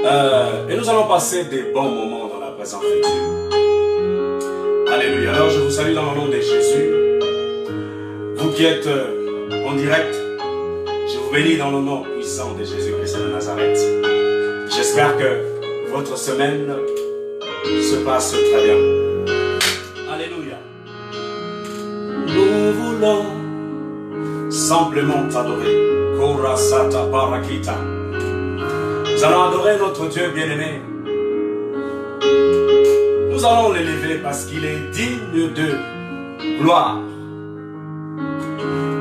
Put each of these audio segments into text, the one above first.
Et nous allons passer des bons moments dans la présence de Dieu. Alléluia. Alors je vous salue dans le nom de Jésus. Vous qui êtes en direct, je vous bénis dans le nom puissant de Jésus-Christ de Nazareth. J'espère que votre semaine se passe très bien. Alléluia. Nous voulons simplement t'adorer. Korasata Parakita. Nous allons adorer notre Dieu bien-aimé. Nous allons l'élever parce qu'il est digne de gloire.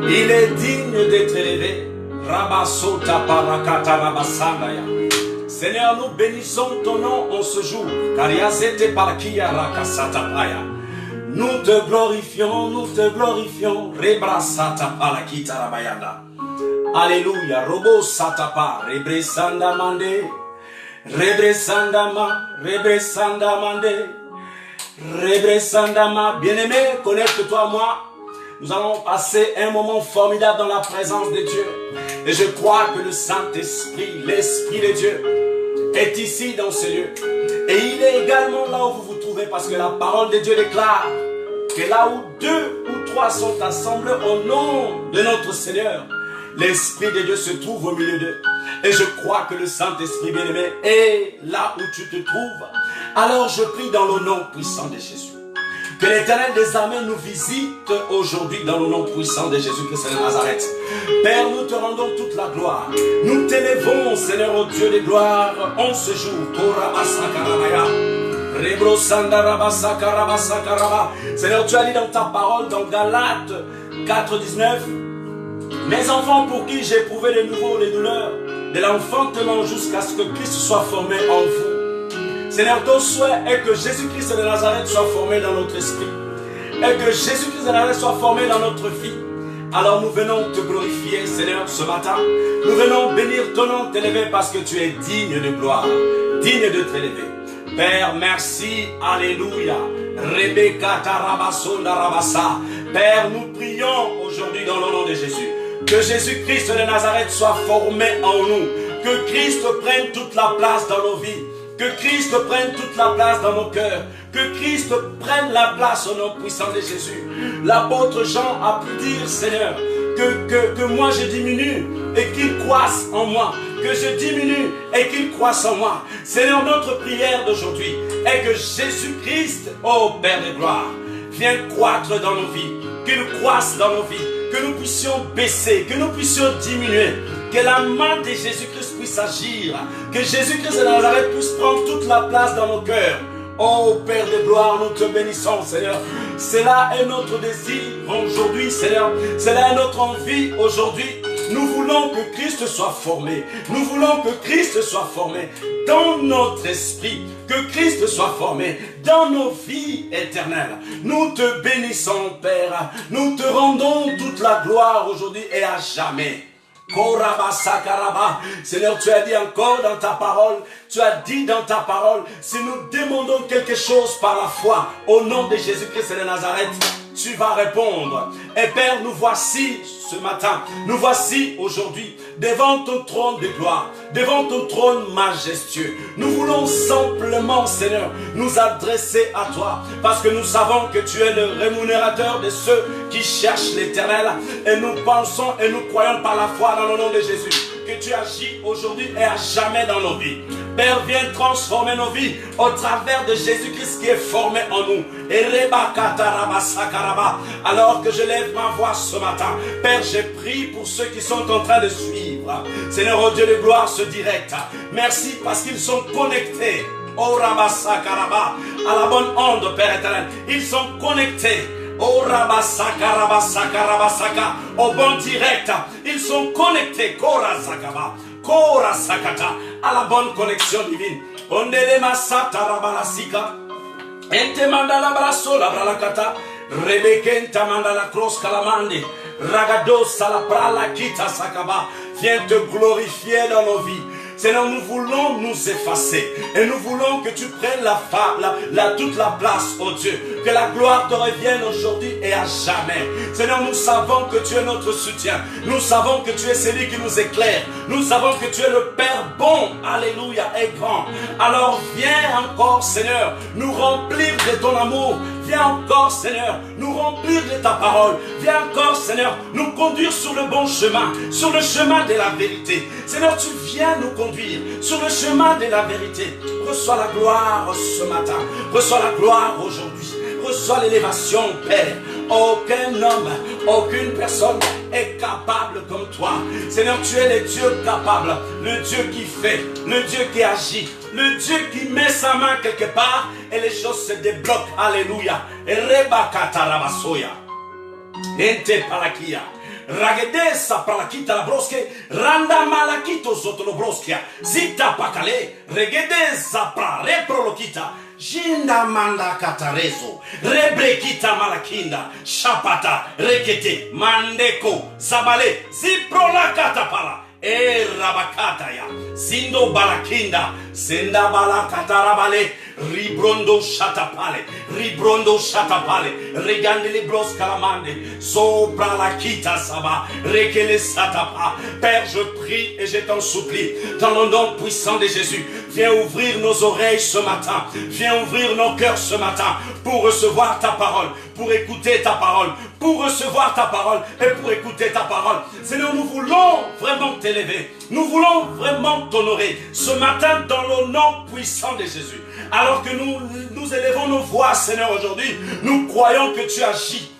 Il est digne d'être élevé. Rabasota Parakata Rabasandaya. Seigneur, nous bénissons ton nom en ce jour. Kariasete Parakia Rakasatapaya. Nous te glorifions, nous te glorifions. Rebrasata Parakita Rabayanda. Alléluia. Robo Satapa. Rebresanda Mande. Rebresandama. Rebresandamande. Rebresandama. Bien-aimé, connecte-toi à moi. Nous allons passer un moment formidable dans la présence de Dieu. Et je crois que le Saint-Esprit, l'Esprit de Dieu, est ici dans ce lieu. Et il est également là où vous vous trouvez, parce que la parole de Dieu déclare que là où 2 ou 3 sont assemblés au nom de notre Seigneur, l'Esprit de Dieu se trouve au milieu d'eux. Et je crois que le Saint-Esprit bien-aimé est là où tu te trouves. Alors je prie dans le nom puissant de Jésus. Que l'Éternel des armées nous visite aujourd'hui dans le nom puissant de Jésus-Christ de Nazareth. Père, nous te rendons toute la gloire. Nous t'élevons, Seigneur, au Dieu de gloire, en ce jour. Seigneur, tu as dit dans ta parole, dans Galates 4,19, mes enfants pour qui j'ai éprouvé de nouveau les douleurs de l'enfantement jusqu'à ce que Christ soit formé en vous. Seigneur, ton souhait est que Jésus-Christ de Nazareth soit formé dans notre esprit. Et que Jésus-Christ de Nazareth soit formé dans notre vie. Alors nous venons te glorifier, Seigneur, ce matin. Nous venons bénir ton nom, t'élever parce que tu es digne de gloire, digne de t'élever. Père, merci, alléluia. Rebecca Tarabasonda Rabassa. Père, nous prions aujourd'hui dans le nom de Jésus. Que Jésus-Christ de Nazareth soit formé en nous. Que Christ prenne toute la place dans nos vies. Que Christ prenne toute la place dans nos cœurs. Que Christ prenne la place au nom puissant de Jésus. L'apôtre Jean a pu dire, Seigneur, que moi je diminue et qu'il croisse en moi. Que je diminue et qu'il croisse en moi. Seigneur, notre prière d'aujourd'hui est que Jésus-Christ, ô Père de gloire, vienne croître dans nos vies. Qu'il croisse dans nos vies. Que nous puissions baisser, que nous puissions diminuer. Que la main de Jésus-Christ puisse agir. Que Jésus-Christ de Nazareth puisse prendre toute la place dans nos cœurs. Oh Père de gloire, nous te bénissons, Seigneur. Cela est notre désir aujourd'hui, Seigneur. Cela est notre envie aujourd'hui. Nous voulons que Christ soit formé. Nous voulons que Christ soit formé dans notre esprit. Que Christ soit formé dans nos vies éternelles. Nous te bénissons, Père. Nous te rendons toute la gloire aujourd'hui et à jamais. Seigneur, tu as dit encore dans ta parole, tu as dit dans ta parole, si nous demandons quelque chose par la foi, au nom de Jésus-Christ de Nazareth, tu vas répondre. Et Père, nous voici ce matin, nous voici aujourd'hui, devant ton trône de gloire, devant ton trône majestueux. Nous voulons simplement, Seigneur, nous adresser à toi, parce que nous savons que tu es le rémunérateur de ceux qui cherchent l'Éternel. Et nous pensons et nous croyons par la foi dans le nom de Jésus, que tu agis aujourd'hui et à jamais dans nos vies. Père, viens transformer nos vies au travers de Jésus-Christ qui est formé en nous. Alors que je lève ma voix ce matin, Père, j'ai prié pour ceux qui sont en train de suivre, Seigneur, oh Dieu de gloire, ce direct. Merci parce qu'ils sont connectés au Rabasakaraba, à la bonne onde, Père éternel. Ils sont connectés au Rabasakarabasaka, au bon direct. Ils sont connectés Korasakaba, Korasakata, à la bonne connexion divine. Ondele masata rabalasika. Ente mandala braso la bralakata. Rebekenta mandala cross calamande. Ragado salaprala kita sakaba. Viens te glorifier dans nos vies. Seigneur, nous voulons nous effacer. Et nous voulons que tu prennes toute la place, oh Dieu. Que la gloire te revienne aujourd'hui et à jamais. Seigneur, nous savons que tu es notre soutien. Nous savons que tu es celui qui nous éclaire. Nous savons que tu es le Père bon alléluia, est grand. Alors viens encore, Seigneur, nous remplir de ton amour. Viens encore, Seigneur, nous remplir de ta parole. Viens encore, Seigneur, nous conduire sur le bon chemin, sur le chemin de la vérité. Seigneur, tu viens nous conduire sur le chemin de la vérité. Reçois la gloire ce matin. Reçois la gloire aujourd'hui. Reçois l'élévation, Père. Aucun homme, aucune personne est capable comme toi. Seigneur, tu es le Dieu capable, le Dieu qui fait, le Dieu qui agit, le Dieu qui met sa main quelque part et les choses se débloquent. Alléluia. Rebakatarabasoya. Ente palakia. Ragedesa palakita la broske, randa malakito sotolo broskia, zita pakale, regedesa pra reprolokita, jinda manda katarezo, rebrekita malakinda, shapata, rekete, mandeko, zabale, ziprola katapala, e rabakataya, zindo balakinda, senda balakatarabale, ribrondo shatapale, regande les bros calamande, sobra la kita saba, rekele satapa. Père, je prie et je t'en supplie, dans le nom puissant de Jésus, viens ouvrir nos oreilles ce matin, viens ouvrir nos cœurs ce matin, pour recevoir ta parole, pour écouter ta parole, pour recevoir ta parole et pour écouter ta parole. Seigneur, nous voulons vraiment t'élever, nous voulons vraiment t'honorer ce matin dans le nom puissant de Jésus. Alors que nous élevons nos voix, Seigneur, aujourd'hui, nous croyons que tu agis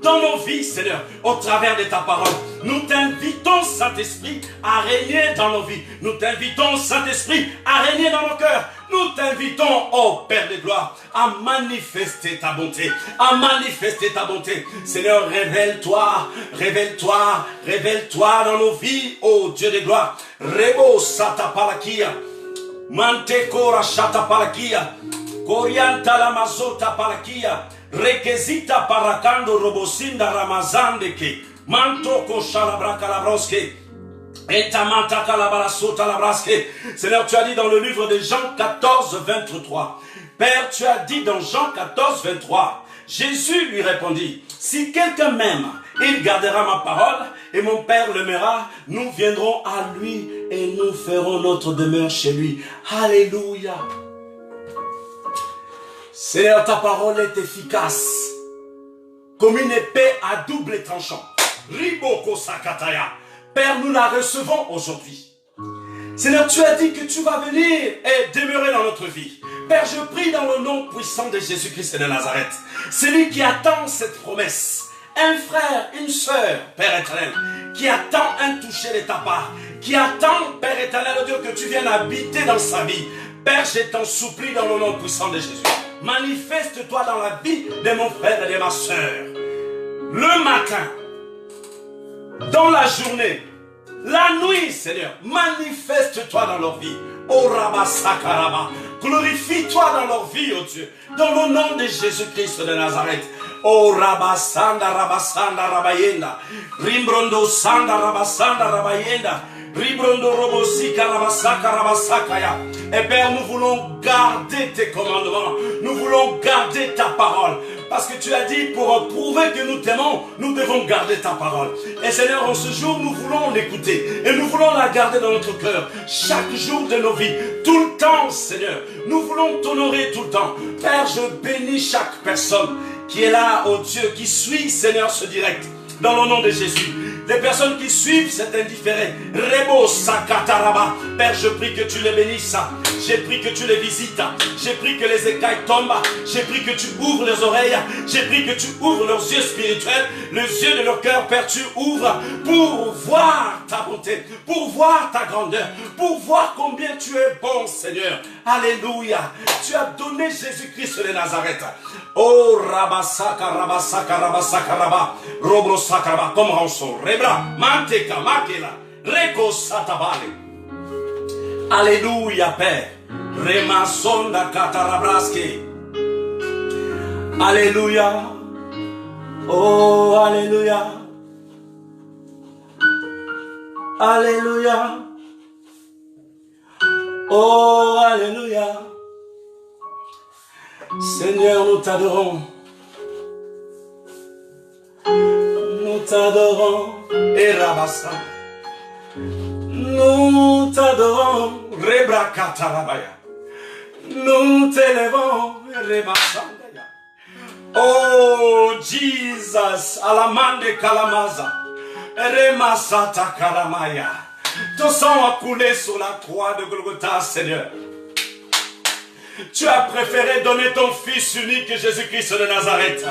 dans nos vies, Seigneur, au travers de ta parole. Nous t'invitons, Saint-Esprit, à régner dans nos vies. Nous t'invitons, Saint-Esprit, à régner dans nos cœurs. Nous t'invitons, ô Père de gloire, à manifester ta bonté, à manifester ta bonté. Seigneur, révèle-toi, révèle-toi, révèle-toi dans nos vies, ô Dieu de gloire. Rebo satapalakia, manteko shatapalakia, korianta la mazota palakia, requesita parakando robosinda ramazandeke, mantoko shalabraka labroske. Seigneur, tu as dit dans le livre de Jean 14, 23. Père, tu as dit dans Jean 14, 23. Jésus lui répondit, si quelqu'un m'aime, il gardera ma parole et mon Père l'aimera. Nous viendrons à lui et nous ferons notre demeure chez lui. Alléluia. Seigneur, ta parole est efficace comme une épée à double tranchant. Riboko sakataya. Père, nous la recevons aujourd'hui. Seigneur, tu as dit que tu vas venir et demeurer dans notre vie. Père, je prie dans le nom puissant de Jésus-Christ de Nazareth. Celui qui attend cette promesse, un frère, une sœur, Père éternel, qui attend un toucher de ta part, qui attend, Père éternel, Dieu, que tu viennes habiter dans sa vie. Père, je t'en supplie dans le nom puissant de Jésus. Manifeste-toi dans la vie de mon frère et de ma sœur. Le matin, dans la journée, la nuit, Seigneur, manifeste-toi dans leur vie. Oh Rabba Sakaraba, glorifie-toi dans leur vie, oh Dieu, dans le nom de Jésus-Christ de Nazareth. Oh Rabba Sanda Rabayenda, Rimbrondo Sanda Rabayenda, Ribrondo Robosika Rabasakaya. Et Père, nous voulons garder tes commandements, nous voulons garder ta parole. Parce que tu as dit, pour prouver que nous t'aimons, nous devons garder ta parole. Et Seigneur, en ce jour, nous voulons l'écouter. Et nous voulons la garder dans notre cœur. Chaque jour de nos vies. Tout le temps, Seigneur. Nous voulons t'honorer tout le temps. Père, je bénis chaque personne qui est là, oh Dieu, qui suit, Seigneur, ce direct. Dans le nom de Jésus. Les personnes qui suivent cet indifféré. Rebo Sakataraba. Père, je prie que tu les bénisses. J'ai pris que tu les visites. J'ai pris que les écailles tombent. J'ai pris que tu ouvres les oreilles. J'ai pris que tu ouvres leurs yeux spirituels. Les yeux de leur cœur, Père, tu ouvres pour voir ta bonté, pour voir ta grandeur, pour voir combien tu es bon, Seigneur. Alléluia. Tu as donné Jésus-Christ de Nazareth. Oh, Rabasaka, Rabasaka, Rabasaka, Rabba, Robro Sakaraba, comme rançon. Rebra, Manteka, Makela, Reko Satabale. Alléluia, Père. Remasonda Katarabraske. Alléluia. Oh, Alléluia. Alléluia. Oh, Alléluia. Seigneur, nous t'adorons. Nous t'adorons. Et Rabassa. Nous t'adorons, Rebrakatarabayah. Nous t'élevons, Rebasandaya. Oh Jesus, Alamande Kalamaza, Remasata Karamaya. Ton sang a coulé sur la croix de Golgotha, Seigneur. Tu as préféré donner ton Fils unique, Jésus-Christ de Nazareth,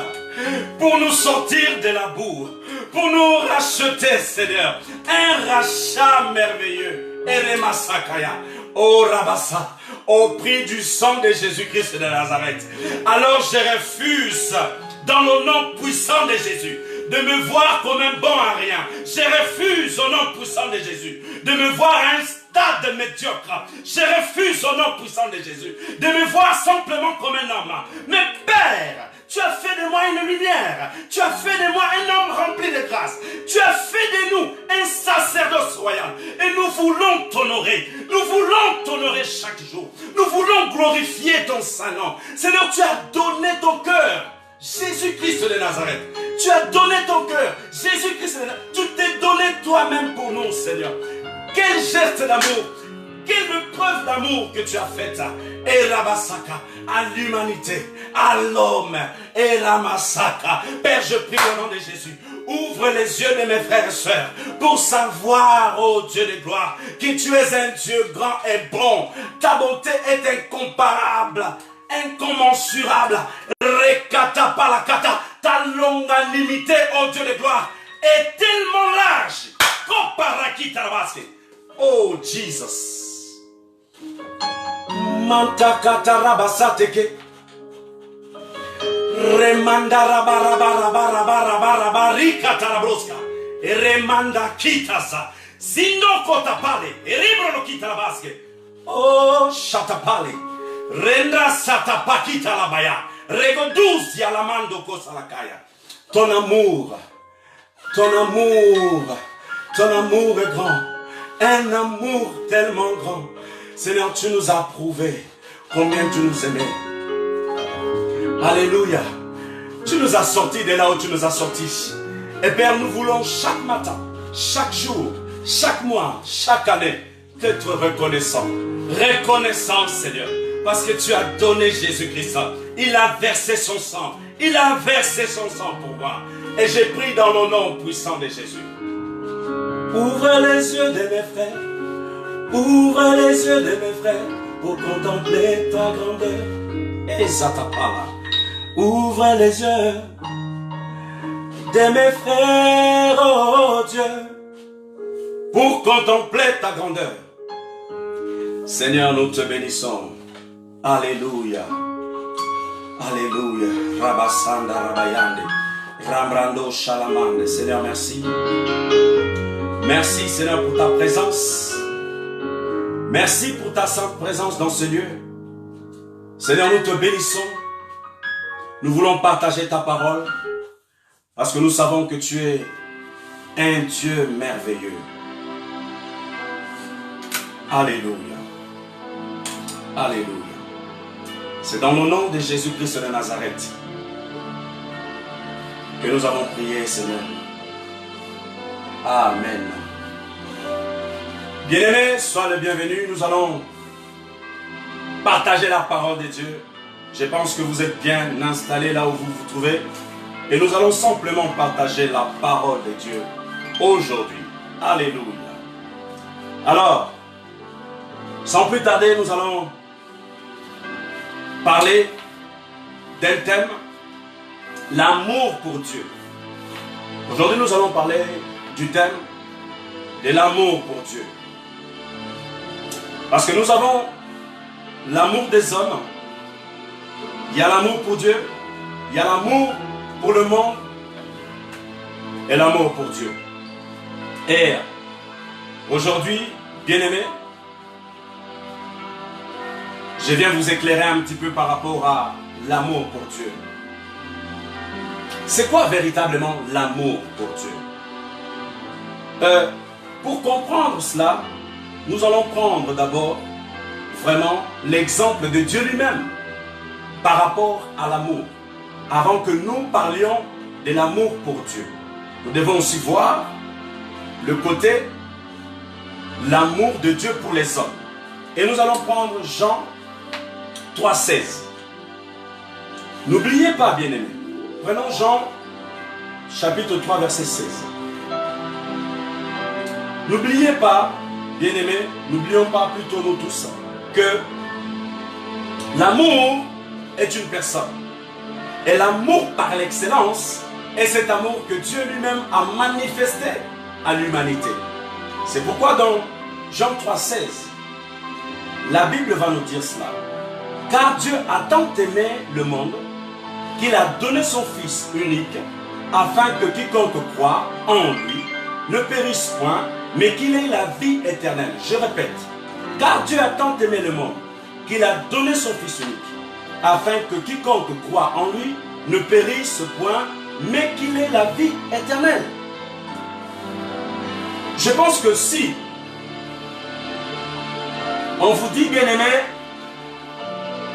pour nous sortir de la boue, pour nous racheter, Seigneur. Un rachat merveilleux. Eremasakaya. Oh Rabassa, au prix du sang de Jésus-Christ de Nazareth. Alors je refuse, dans le nom puissant de Jésus, de me voir comme un bon à rien. Je refuse au nom puissant de Jésus de me voir à un stade médiocre. Je refuse au nom puissant de Jésus de me voir simplement comme un homme. Mais Père, tu as fait de moi une lumière. Tu as fait de moi un homme rempli de grâce. Tu as fait de nous un sacerdoce royal. Et nous voulons t'honorer. Nous voulons t'honorer chaque jour. Nous voulons glorifier ton Saint-Nom. Seigneur, tu as donné ton cœur. Jésus-Christ de Nazareth. Tu as donné ton cœur. Jésus-Christ de Nazareth. Tu t'es donné toi-même pour nous, Seigneur. Quel geste d'amour. Quelle preuve d'amour que tu as faite. Et Rabasaka, à l'humanité, à l'homme. Et Ramasaka. Père, je prie au nom de Jésus. Ouvre les yeux de mes frères et sœurs pour savoir, oh Dieu de gloire, que tu es un Dieu grand et bon. Ta bonté est incomparable, incommensurable. Rekata palakata. Ta longanimité, oh Dieu de gloire, est tellement large. Oh Jesus. Mantakata rabasateke. Remanda rabarabarabarabarabarika tarabroska. Remanda kitasa. Sindo kotapale. Eribro kitarabaske. Oh shatapale. Renda satapakita labaya. Regoduzia alamando kosalakaya. Ton amour est grand. Un amour tellement grand. Seigneur, tu nous as prouvé combien tu nous aimais. Alléluia. Tu nous as sortis de là où tu nous as sortis. Et Père, nous voulons chaque matin, chaque jour, chaque mois, chaque année, être reconnaissant. Reconnaissant, Seigneur. Parce que tu as donné Jésus-Christ. Il a versé son sang. Il a versé son sang pour moi. Et j'ai pris dans le nom puissant de Jésus. Ouvre les yeux de mes frères. Ouvre les yeux de mes frères pour contempler ta grandeur. Et ça t'a pas. Ouvre les yeux de mes frères, oh Dieu, pour contempler ta grandeur. Seigneur, nous te bénissons. Alléluia. Alléluia. Rabasanda Rabayande. Rambrando Shalamande. Seigneur, merci. Merci, Seigneur, pour ta présence. Merci pour ta sainte présence dans ce lieu. Seigneur, nous te bénissons. Nous voulons partager ta parole parce que nous savons que tu es un Dieu merveilleux. Alléluia. Alléluia. C'est dans le nom de Jésus-Christ de Nazareth que nous avons prié, Seigneur. Amen. Bien-aimés, sois le bienvenu. Nous allons partager la parole de Dieu. Je pense que vous êtes bien installés là où vous vous trouvez. Et nous allons simplement partager la parole de Dieu aujourd'hui. Alléluia. Alors, sans plus tarder, nous allons parler d'un thème, l'amour pour Dieu. Aujourd'hui, nous allons parler du thème de l'amour pour Dieu. Parce que nous avons l'amour des hommes. Il y a l'amour pour Dieu. Il y a l'amour pour le monde. Et l'amour pour Dieu. Et aujourd'hui, bien-aimés, je viens vous éclairer un petit peu par rapport à l'amour pour Dieu. C'est quoi véritablement l'amour pour Dieu? Pour comprendre cela, nous allons prendre d'abord vraiment l'exemple de Dieu lui-même par rapport à l'amour. Avant que nous parlions de l'amour pour Dieu, nous devons aussi voir le côté l'amour de Dieu pour les hommes. Et nous allons prendre Jean 3,16. N'oubliez pas, bien-aimés. Prenons Jean chapitre 3, verset 16. N'oubliez pas, bien-aimés, n'oublions pas plutôt nous tous, que l'amour est une personne. Et l'amour par l'excellence est cet amour que Dieu lui-même a manifesté à l'humanité. C'est pourquoi dans Jean 3,16, la Bible va nous dire cela. Car Dieu a tant aimé le monde qu'il a donné son Fils unique, afin que quiconque croit en lui ne périsse point, mais qu'il ait la vie éternelle. Je répète, car Dieu a tant aimé le monde qu'il a donné son Fils unique, afin que quiconque croit en lui ne périsse point, mais qu'il ait la vie éternelle. Je pense que si on vous dit, bien-aimé,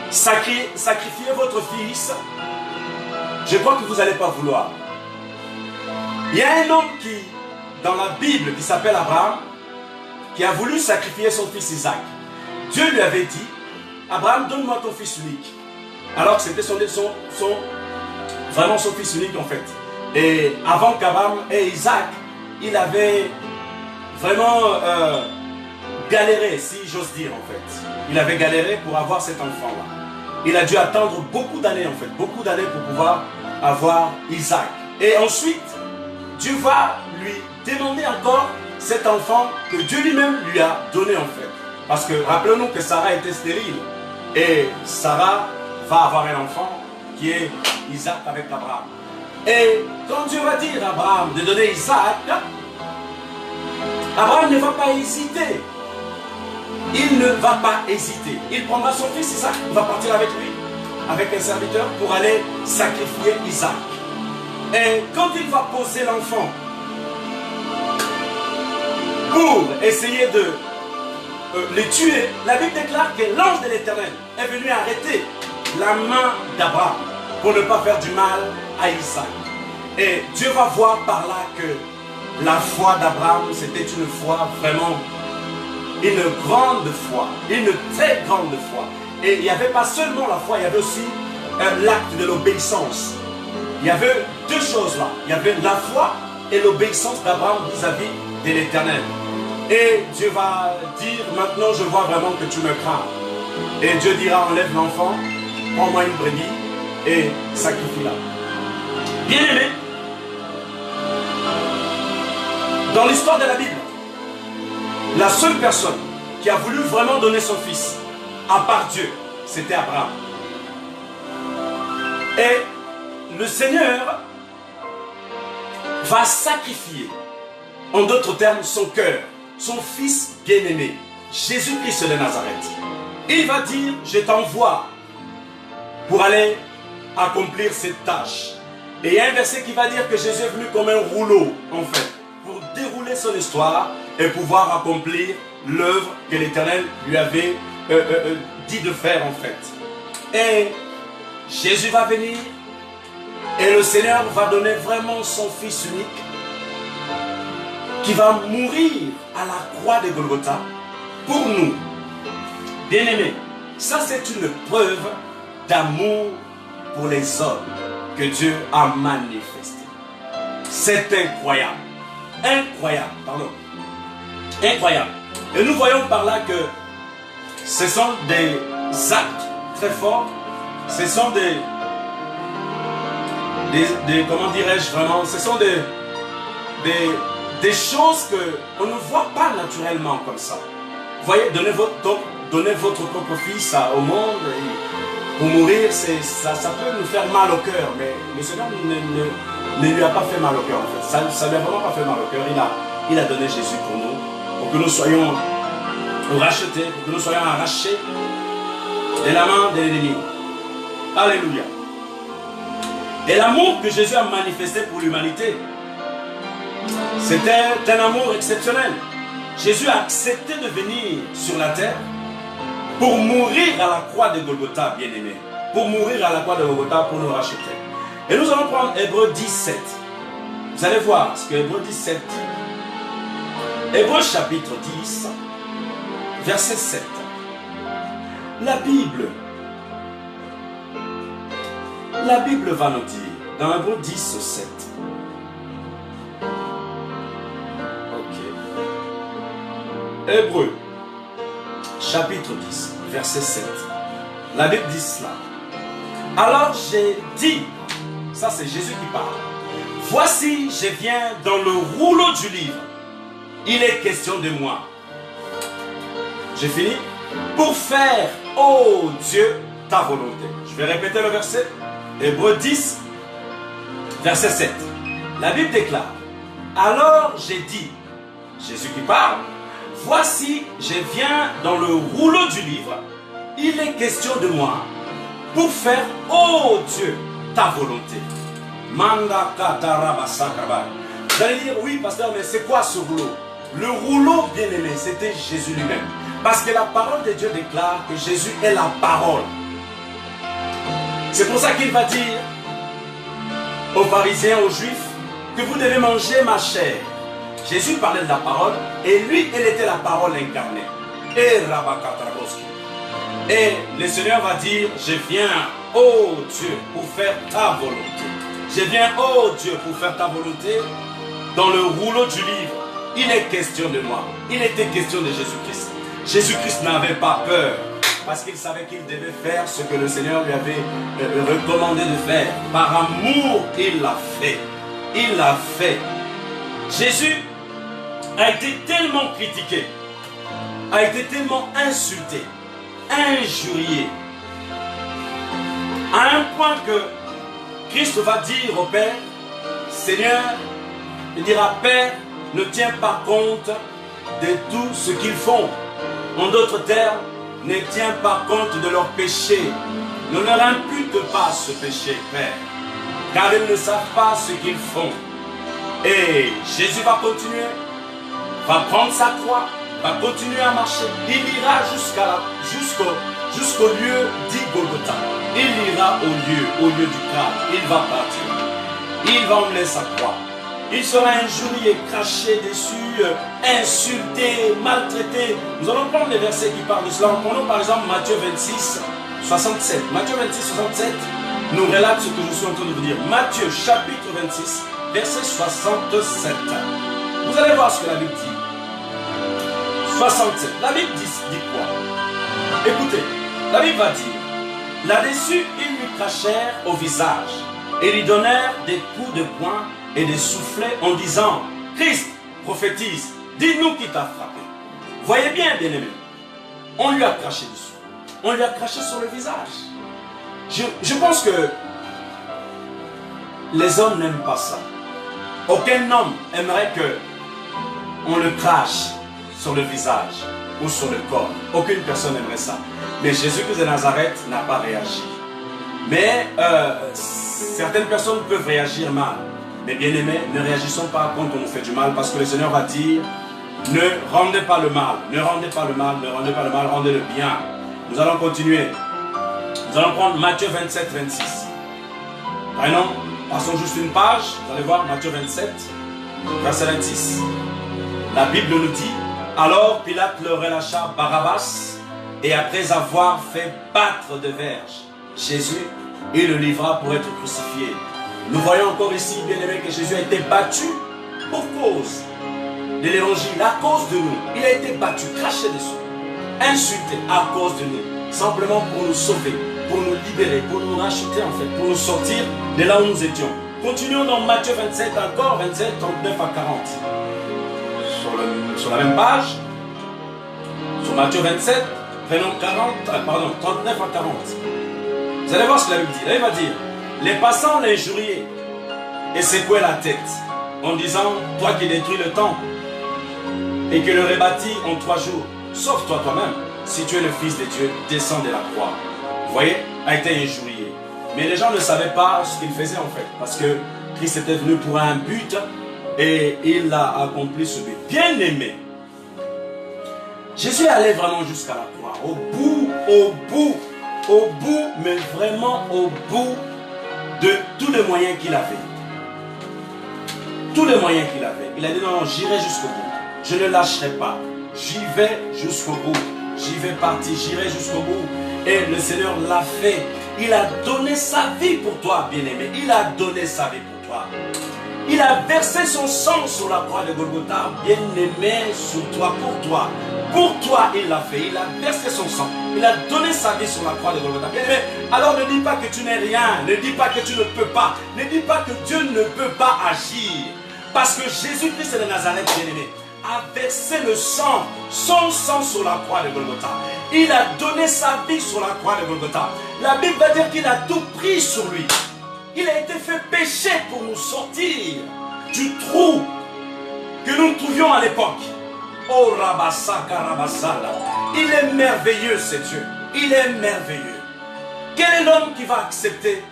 sacrifiez votre fils, je crois que vous n'allez pas vouloir. Il y a un homme dans la Bible qui s'appelle Abraham, qui a voulu sacrifier son fils Isaac. Dieu lui avait dit, Abraham, donne-moi ton fils unique. Alors que c'était vraiment son fils unique en fait. Et avant qu'Abraham ait Isaac, il avait vraiment galéré, si j'ose dire en fait. Il avait galéré pour avoir cet enfant-là. Il a dû attendre beaucoup d'années en fait, beaucoup d'années pour pouvoir avoir Isaac. Et ensuite, Dieu va lui demander encore cet enfant que Dieu lui-même lui a donné en fait. Parce que rappelons-nous que Sarah était stérile. Et Sarah va avoir un enfant qui est Isaac avec Abraham. Et quand Dieu va dire à Abraham de donner Isaac, Abraham ne va pas hésiter. Il ne va pas hésiter. Il prendra son fils Isaac, il va partir avec lui, avec un serviteur, pour aller sacrifier Isaac. Et quand il va poser l'enfant pour essayer de les tuer, la Bible déclare que l'ange de l'Éternel est venu arrêter la main d'Abraham pour ne pas faire du mal à Isaac. Et Dieu va voir par là que la foi d'Abraham, c'était une foi vraiment, une grande foi, une très grande foi. Et il n'y avait pas seulement la foi, il y avait aussi l'acte de l'obéissance. Il y avait deux choses là. Il y avait la foi et l'obéissance d'Abraham vis-à-vis de l'Éternel. Et Dieu va dire, maintenant je vois vraiment que tu me crains. Et Dieu dira, enlève l'enfant, prends-moi une brebis et sacrifie-la. Bien aimé, dans l'histoire de la Bible, la seule personne qui a voulu vraiment donner son fils, à part Dieu, c'était Abraham. Et le Seigneur va sacrifier, en d'autres termes, son cœur, son fils bien-aimé, Jésus-Christ de Nazareth. Il va dire, je t'envoie pour aller accomplir cette tâche. Et il y a un verset qui va dire que Jésus est venu comme un rouleau, en fait, pour dérouler son histoire et pouvoir accomplir l'œuvre que l'Éternel lui avait dit de faire, en fait. Et Jésus va venir et le Seigneur va donner vraiment son Fils unique qui va mourir à la croix de Golgotha pour nous. Bien-aimés, ça c'est une preuve d'amour pour les hommes que Dieu a manifesté. C'est incroyable. Incroyable, pardon. Incroyable. Et nous voyons par là que ce sont des actes très forts. Ce sont des comment dirais-je vraiment, ce sont des choses qu'on ne voit pas naturellement comme ça. Vous voyez, donner votre propre fils au monde pour mourir, ça peut nous faire mal au cœur, mais le Seigneur ne lui a pas fait mal au cœur en fait. Ça ne lui a vraiment pas fait mal au cœur. Il a donné Jésus pour nous, pour que nous soyons rachetés, pour que nous soyons arrachés de la main de l'ennemi. Alléluia. Et l'amour que Jésus a manifesté pour l'humanité, c'était un amour exceptionnel. Jésus a accepté de venir sur la terre pour mourir à la croix de Golgotha, bien-aimé. Pour mourir à la croix de Golgotha pour nous racheter. Et nous allons prendre Hébreux 17. Vous allez voir ce que Hébreux 17 Hébreux chapitre 10, verset 7. La Bible va nous dire, dans Hébreux 10, 7. Ok. Hébreux, chapitre 10, verset 7. La Bible dit cela. Alors j'ai dit, ça c'est Jésus qui parle. Voici, je viens dans le rouleau du livre. Il est question de moi. J'ai fini. Pour faire, ô Dieu, ta volonté. Je vais répéter le verset. Hébreux 10, verset 7. La Bible déclare. Alors j'ai dit, Jésus qui parle, voici, je viens dans le rouleau du livre. Il est question de moi. Pour faire, ô Dieu, ta volonté. Manda katarabasakaba. Vous allez dire, oui, pasteur, mais c'est quoi ce rouleau? Le rouleau, bien aimé, c'était Jésus lui-même. Parce que la parole de Dieu déclare que Jésus est la parole. C'est pour ça qu'il va dire aux pharisiens, aux juifs, que vous devez manger ma chair. Jésus parlait de la parole, et lui, il était la parole incarnée. Et le Seigneur va dire, je viens, ô Dieu, pour faire ta volonté. Je viens, ô Dieu, pour faire ta volonté. Dans le rouleau du livre, il est question de moi. Il était question de Jésus-Christ. Jésus-Christ n'avait pas peur, parce qu'il savait qu'il devait faire ce que le Seigneur lui avait recommandé de faire. Par amour, il l'a fait. Il l'a fait. Jésus a été tellement critiqué, a été tellement insulté, injurié, à un point que Christ va dire au Père, Seigneur, il dira, Père, ne tiens pas compte de tout ce qu'ils font. En d'autres termes, ne tiens pas compte de leur péché. Ne leur impute pas ce péché, Père, car ils ne savent pas ce qu'ils font. Et Jésus va continuer, va prendre sa croix, va continuer à marcher. Il ira jusqu'au lieu dit Golgotha. Il ira au lieu du crâne. Il va partir. Il va emmener sa croix. Il sera injurié, craché dessus, insulté, maltraité. Nous allons prendre les versets qui parlent de cela. Prenons par exemple Matthieu 26, 67. Matthieu 26, 67 nous relate ce que je suis en train de vous dire. Matthieu chapitre 26, verset 67. Vous allez voir ce que la Bible dit. 67. La Bible dit quoi? Écoutez, la Bible va dire, là-dessus, ils lui crachèrent au visage et lui donnèrent des coups de poing et des soufflets en disant, Christ, prophétise, dis-nous qui t'a frappé. Voyez bien, bien-aimé, on lui a craché dessus. On lui a craché sur le visage. Je pense que les hommes n'aiment pas ça. Aucun homme aimerait que on le crache sur le visage ou sur le corps. Aucune personne n'aimerait ça. Mais Jésus-Christ de Nazareth n'a pas réagi. Mais certaines personnes peuvent réagir mal. Mais bien aimés, ne réagissons pas quand on nous fait du mal, parce que le Seigneur va dire, ne rendez pas le mal, ne rendez pas le mal, ne rendez pas le mal, rendez le bien. Nous allons continuer. Nous allons prendre Matthieu 27, 26. Prenons, passons juste une page, vous allez voir Matthieu 27, verset 26. La Bible nous dit, alors Pilate leur relâcha Barabbas, et après avoir fait battre de verges Jésus, il le livra pour être crucifié. Nous voyons encore ici, bien aimé, que Jésus a été battu pour cause de l'évangile, à cause de nous. Il a été battu, craché dessus, insulté à cause de nous, simplement pour nous sauver, pour nous libérer, pour nous racheter en fait, pour nous sortir de là où nous étions. Continuons dans Matthieu 27, encore 27, 39 à 40. Sur la même page, sur Matthieu 27, prenons 39 à 40. Vous allez voir ce que la Bible dit. Là, il va dire, les passants l'injuriaient et secouaient la tête en disant, toi qui détruis le temple et que le rebâtis en 3 jours, sauve-toi toi-même. Si tu es le Fils de Dieu, descends de la croix. Vous voyez, a été injurié. Mais les gens ne savaient pas ce qu'il faisait en fait, parce que Christ était venu pour un but et il a accompli ce but. Bien aimé, Jésus allait vraiment jusqu'à la croix, au bout, mais vraiment au bout de tous les moyens qu'il avait. Tous les moyens qu'il avait. Il a dit non, j'irai jusqu'au bout. Je ne lâcherai pas. J'y vais jusqu'au bout. J'y vais partir, j'irai jusqu'au bout. Et le Seigneur l'a fait. Il a donné sa vie pour toi, bien-aimé. Il a donné sa vie pour toi. Il a versé son sang sur la croix de Golgotha, bien-aimé, sur toi, pour toi. Pour toi, il l'a fait. Il a versé son sang. Il a donné sa vie sur la croix de Golgotha. Bien-aimé, alors ne dis pas que tu n'es rien. Ne dis pas que tu ne peux pas. Ne dis pas que Dieu ne peut pas agir. Parce que Jésus-Christ de Nazareth, bien-aimé, a versé le sang, son sang sur la croix de Golgotha. Il a donné sa vie sur la croix de Golgotha. La Bible va dire qu'il a tout pris sur lui. Il a été fait péché pour nous sortir du trou que nous nous trouvions à l'époque. Oh Rabasaka Rabasala. Il est merveilleux, ce Dieu. Il est merveilleux. Quel est l'homme qui va accepter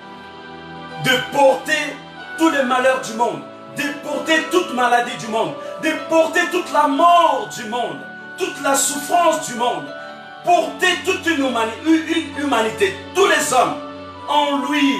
de porter tous les malheurs du monde, de porter toute maladie du monde, de porter toute la mort du monde, toute la souffrance du monde, porter toute une humanité, tous les hommes en lui,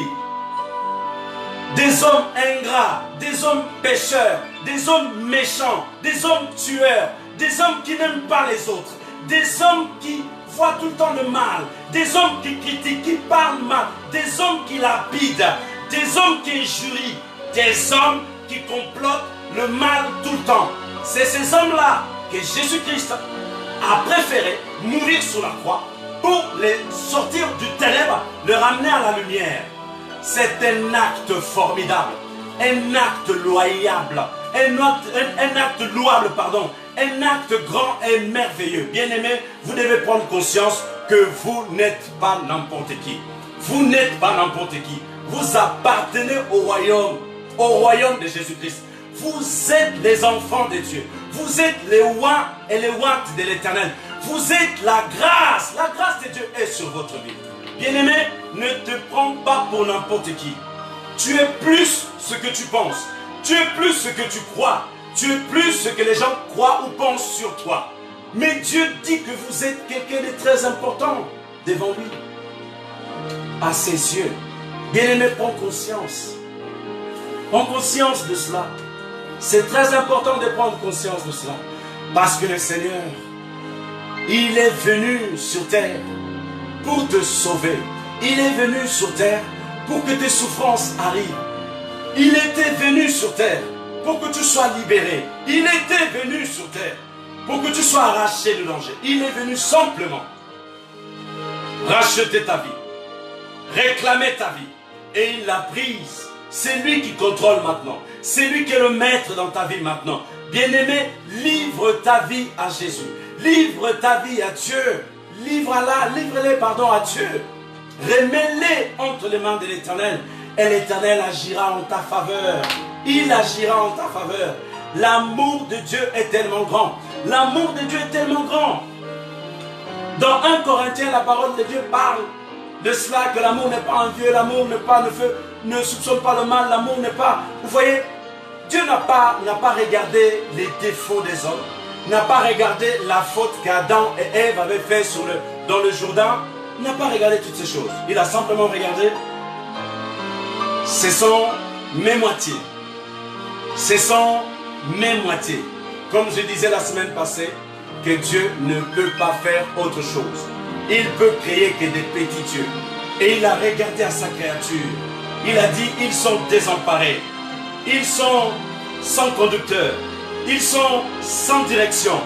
des hommes ingrats, des hommes pécheurs, des hommes méchants, des hommes tueurs, des hommes qui n'aiment pas les autres, des hommes qui voient tout le temps le mal, des hommes qui critiquent, qui parlent mal, des hommes qui lapident, des hommes qui injurient, des hommes qui complotent le mal tout le temps. C'est ces hommes-là que Jésus-Christ a préféré mourir sur la croix pour les sortir du ténèbre, les ramener à la lumière. C'est un acte formidable, un acte loyable, un acte louable, pardon, un acte grand et merveilleux. Bien-aimés, vous devez prendre conscience que vous n'êtes pas n'importe qui. Vous n'êtes pas n'importe qui. Vous appartenez au royaume de Jésus-Christ. Vous êtes les enfants de Dieu. Vous êtes les oints et les ointes de l'Éternel. Vous êtes la grâce. La grâce de Dieu est sur votre vie. Bien-aimé, ne te prends pas pour n'importe qui. Tu es plus ce que tu penses. Tu es plus ce que tu crois. Tu es plus ce que les gens croient ou pensent sur toi. Mais Dieu dit que vous êtes quelqu'un de très important devant lui. À ses yeux. Bien-aimé, prends conscience. Prends conscience de cela. C'est très important de prendre conscience de cela. Parce que le Seigneur, il est venu sur terre pour te sauver. Il est venu sur terre pour que tes souffrances arrivent. Il était venu sur terre pour que tu sois libéré. Il était venu sur terre pour que tu sois arraché de danger. Il est venu simplement racheter ta vie, réclamer ta vie. Et il l'a prise. C'est lui qui contrôle maintenant. C'est lui qui est le maître dans ta vie maintenant. Bien-aimé, livre ta vie à Jésus. Livre ta vie à Dieu. Livre-les, à Dieu. Remets-les entre les mains de l'Éternel. Et l'Éternel agira en ta faveur. Il agira en ta faveur. L'amour de Dieu est tellement grand. L'amour de Dieu est tellement grand. Dans 1 Corinthiens, la parole de Dieu parle de cela, que l'amour n'est pas envieux, l'amour n'est pas ne soupçonne pas le mal, l'amour n'est pas... Vous voyez, Dieu n'a pas regardé les défauts des hommes, n'a pas regardé la faute qu'Adam et Ève avaient fait dans le Jourdain, il n'a pas regardé toutes ces choses. Il a simplement regardé, ce sont mes moitiés. Ce sont mes moitiés. Comme je disais la semaine passée, que Dieu ne peut pas faire autre chose. Il peut créer que des petits dieux. Et il a regardé à sa créature. Il a dit, ils sont désemparés. Ils sont sans conducteur. Ils sont sans direction.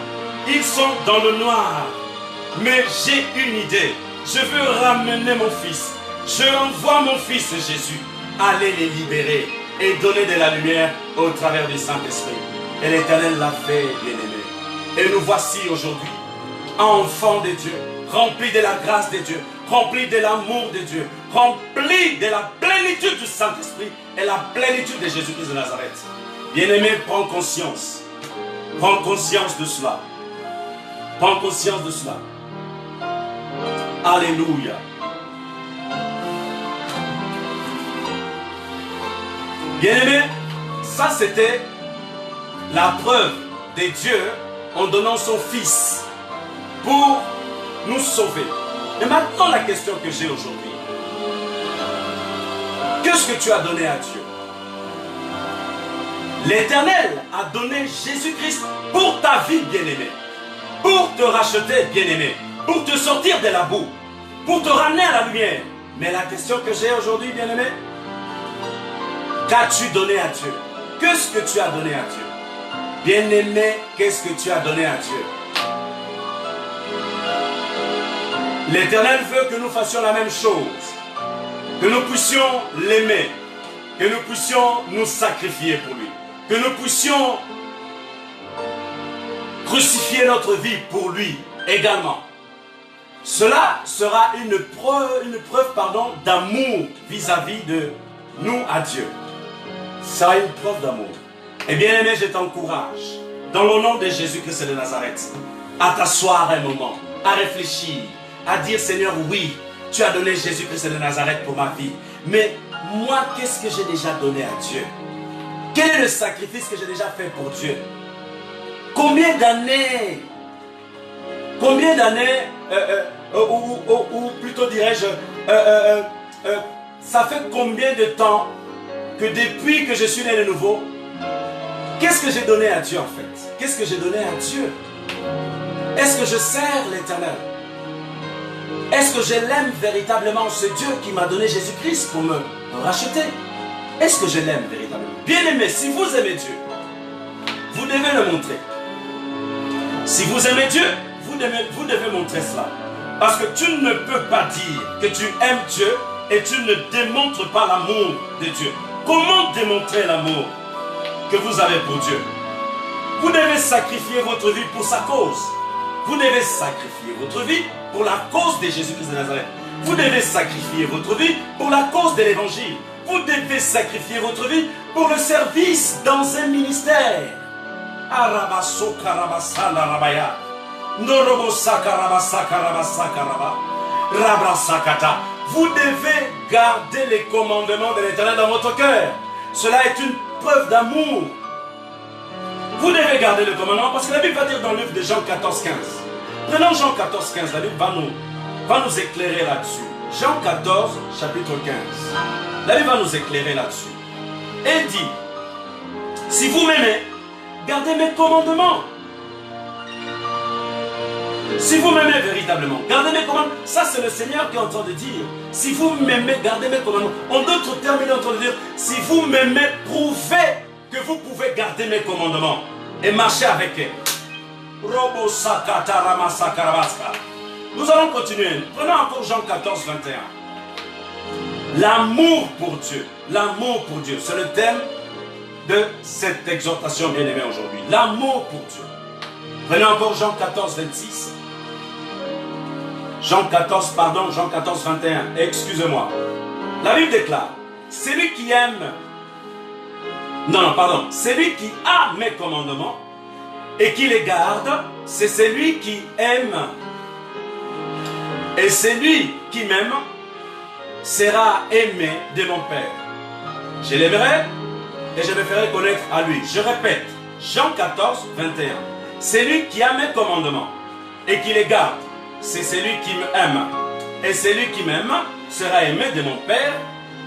Ils sont dans le noir. Mais j'ai une idée. Je veux ramener mon fils. Je envoie mon fils Jésus. Aller les libérer et donner de la lumière au travers du Saint-Esprit. Et l'Éternel l'a fait, bien-aimé. Et nous voici aujourd'hui, enfants de Dieu, remplis de la grâce de Dieu, remplis de l'amour de Dieu, remplis de la plénitude du Saint-Esprit et la plénitude de Jésus-Christ de Nazareth. Bien-aimé, prends conscience. Prends conscience de cela. Prends conscience de cela. Alléluia. Bien-aimé, ça c'était la preuve de Dieu en donnant son Fils pour nous sauver. Et maintenant la question que j'ai aujourd'hui, qu'est-ce que tu as donné à Dieu? L'Éternel a donné Jésus-Christ pour ta vie, bien-aimé. Pour te racheter, bien-aimé. Pour te sortir de la boue. Pour te ramener à la lumière. Mais la question que j'ai aujourd'hui, bien-aimé, qu'as-tu donné à Dieu? Qu'est-ce que tu as donné à Dieu? Bien-aimé, qu'est-ce que tu as donné à Dieu? L'Éternel veut que nous fassions la même chose. Que nous puissions l'aimer. Que nous puissions nous sacrifier pour lui. Que nous puissions crucifier notre vie pour lui également. Cela sera une preuve d'amour vis-à-vis de nous à Dieu. Ça sera une preuve d'amour. Et bien aimé, je t'encourage, dans le nom de Jésus-Christ de Nazareth, à t'asseoir un moment, à réfléchir, à dire Seigneur, oui, tu as donné Jésus-Christ de Nazareth pour ma vie. Mais moi, qu'est-ce que j'ai déjà donné à Dieu? Quel est le sacrifice que j'ai déjà fait pour Dieu? Combien d'années, ou plutôt dirais-je, ça fait combien de temps que depuis que je suis né de nouveau, qu'est-ce que j'ai donné à Dieu en fait? Qu'est-ce que j'ai donné à Dieu? Est-ce que je sers l'Éternel? Est-ce que je l'aime véritablement, ce Dieu qui m'a donné Jésus-Christ pour me racheter? Est-ce que je l'aime véritablement? Bien aimé, si vous aimez Dieu, vous devez le montrer. Si vous aimez Dieu, vous devez montrer cela. Parce que tu ne peux pas dire que tu aimes Dieu et tu ne démontres pas l'amour de Dieu. Comment démontrer l'amour que vous avez pour Dieu? Vous devez sacrifier votre vie pour sa cause. Vous devez sacrifier votre vie pour la cause de Jésus-Christ de Nazareth. Vous devez sacrifier votre vie pour la cause de l'Évangile. Vous devez sacrifier votre vie pour le service dans un ministère. Vous devez garder les commandements de l'Éternel dans votre cœur. Cela est une preuve d'amour. Vous devez garder le commandement parce que la Bible va dire dans le livre de Jean 14, 15. Prenons Jean 14, 15, la Bible va nous éclairer là-dessus. Jean 14, chapitre 15. La Bible va nous éclairer là-dessus. Et il dit, si vous m'aimez, gardez mes commandements. Si vous m'aimez véritablement, gardez mes commandements. Ça, c'est le Seigneur qui est en train de dire. Si vous m'aimez, gardez mes commandements. En d'autres termes, il est en train de dire, si vous m'aimez, prouvez que vous pouvez garder mes commandements et marcher avec eux. Nous allons continuer. Prenons encore Jean 14, 21. L'amour pour Dieu. L'amour pour Dieu. C'est le thème de cette exhortation bien-aimée aujourd'hui. L'amour pour Dieu. Prenez encore Jean 14, 26. Jean 14, 21. Excusez-moi. La Bible déclare, celui qui aime... celui qui a mes commandements et qui les garde, c'est celui qui aime. Et celui qui m'aime sera aimé de mon Père. Je l'aimerai et je me ferai connaître à lui. Je répète, Jean 14, 21. Celui qui a mes commandements et qui les garde, c'est celui qui m'aime. Et celui qui m'aime sera aimé de mon Père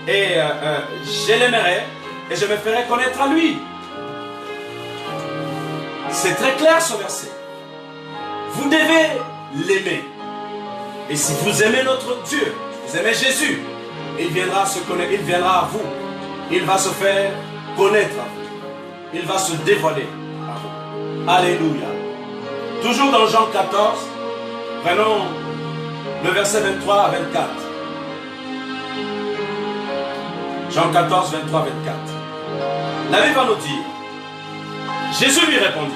et je l'aimerai et je me ferai connaître à lui. C'est très clair ce verset. Vous devez l'aimer. Et si vous aimez notre Dieu, vous aimez Jésus, il viendra se connaître, il viendra à vous. Il va se faire connaître à vous. Il va se dévoiler à vous. Alléluia. Toujours dans Jean 14, prenons le verset 23 à 24. Jean 14, 23 à 24. La Bible va nous dire, Jésus lui répondit,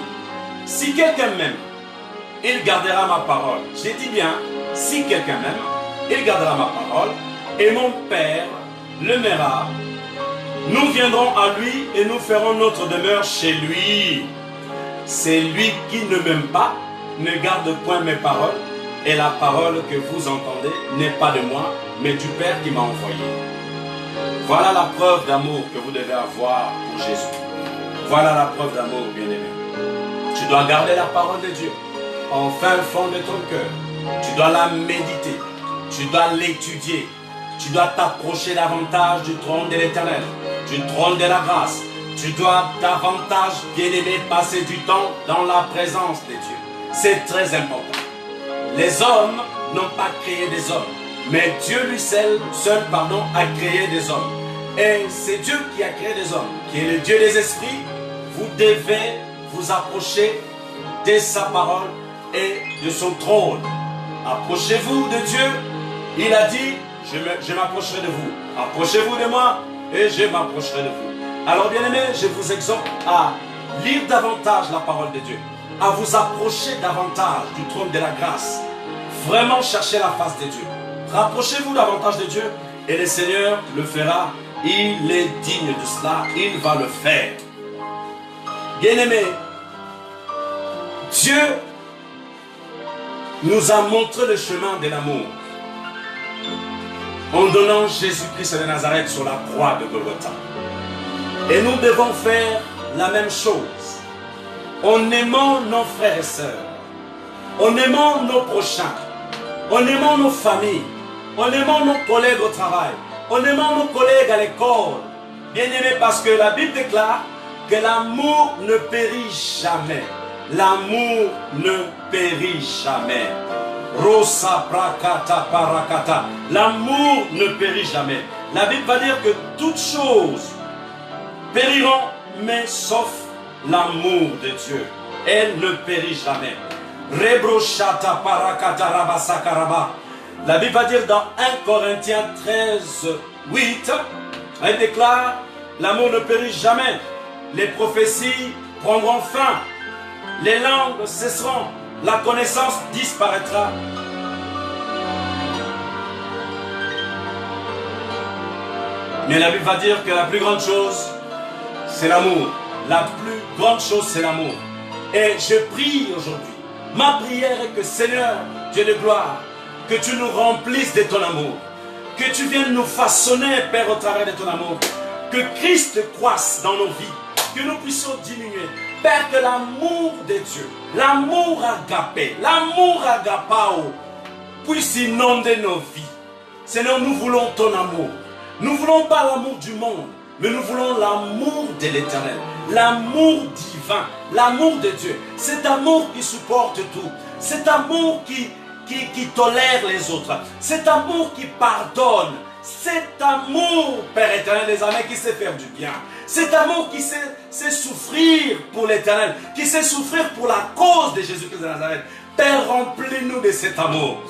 si quelqu'un m'aime, il gardera ma parole. J'ai dit bien, si quelqu'un m'aime, il gardera ma parole, et mon Père l'aimera. Nous viendrons à lui et nous ferons notre demeure chez lui. C'est lui qui ne m'aime pas, ne garde point mes paroles, et la parole que vous entendez n'est pas de moi, mais du Père qui m'a envoyé. Voilà la preuve d'amour que vous devez avoir pour Jésus. Voilà la preuve d'amour, bien-aimé. Tu dois garder la parole de Dieu en fin fond de ton cœur. Tu dois la méditer. Tu dois l'étudier. Tu dois t'approcher davantage du trône de l'Éternel, du trône de la grâce, Tu dois davantage, bien-aimé, passer du temps dans la présence de Dieu. C'est très important. Les hommes n'ont pas créé des hommes, mais Dieu lui seul a créé des hommes. Et c'est Dieu qui a créé des hommes, qui est le Dieu des esprits. Vous devez vous approcher de sa parole et de son trône. Approchez-vous de Dieu. Il a dit, je m'approcherai de vous. Approchez-vous de moi et je m'approcherai de vous. Alors bien aimé, je vous exhorte à lire davantage la parole de Dieu, à vous approcher davantage du trône de la grâce. Vraiment chercher la face de Dieu. Rapprochez-vous davantage de Dieu et le Seigneur le fera. Il est digne de cela, il va le faire. Bien-aimé, Dieu nous a montré le chemin de l'amour en donnant Jésus-Christ de Nazareth sur la croix de Golgotha. Et nous devons faire la même chose en aimant nos frères et sœurs, en aimant nos prochains, en aimant nos familles, en aimant nos collègues au travail, en aimant nos collègues à l'école. Bien aimé, parce que la Bible déclare que l'amour ne périt jamais. L'amour ne périt jamais. Rosa prakata parakata. L'amour ne périt jamais. La Bible va dire que toutes choses périront, mais sauf l'amour de Dieu. Elle ne périt jamais. Rebroshata parakata rabasakaraba. La Bible va dire dans 1 Corinthiens 13, 8, elle déclare, l'amour ne périt jamais. Les prophéties prendront fin. Les langues cesseront. La connaissance disparaîtra. Mais la Bible va dire que la plus grande chose, c'est l'amour. La plus grande chose, c'est l'amour. Et je prie aujourd'hui. Ma prière est que Seigneur, Dieu de gloire, que tu nous remplisses de ton amour. Que tu viennes nous façonner, Père, au travers de ton amour. Que Christ croisse dans nos vies. Que nous puissions diminuer. Père, que l'amour de Dieu, l'amour agapé, l'amour agapao, puisse inonder nos vies. Seigneur, nous voulons ton amour. Nous ne voulons pas l'amour du monde, mais nous voulons l'amour de l'Éternel. L'amour divin, l'amour de Dieu. Cet amour qui supporte tout. Cet amour qui tolère les autres. Cet amour qui pardonne. Cet amour, Père éternel des armées, qui sait faire du bien. Cet amour qui sait souffrir pour l'éternel, qui sait souffrir pour la cause de Jésus-Christ de Nazareth. Père, remplis-nous de cet amour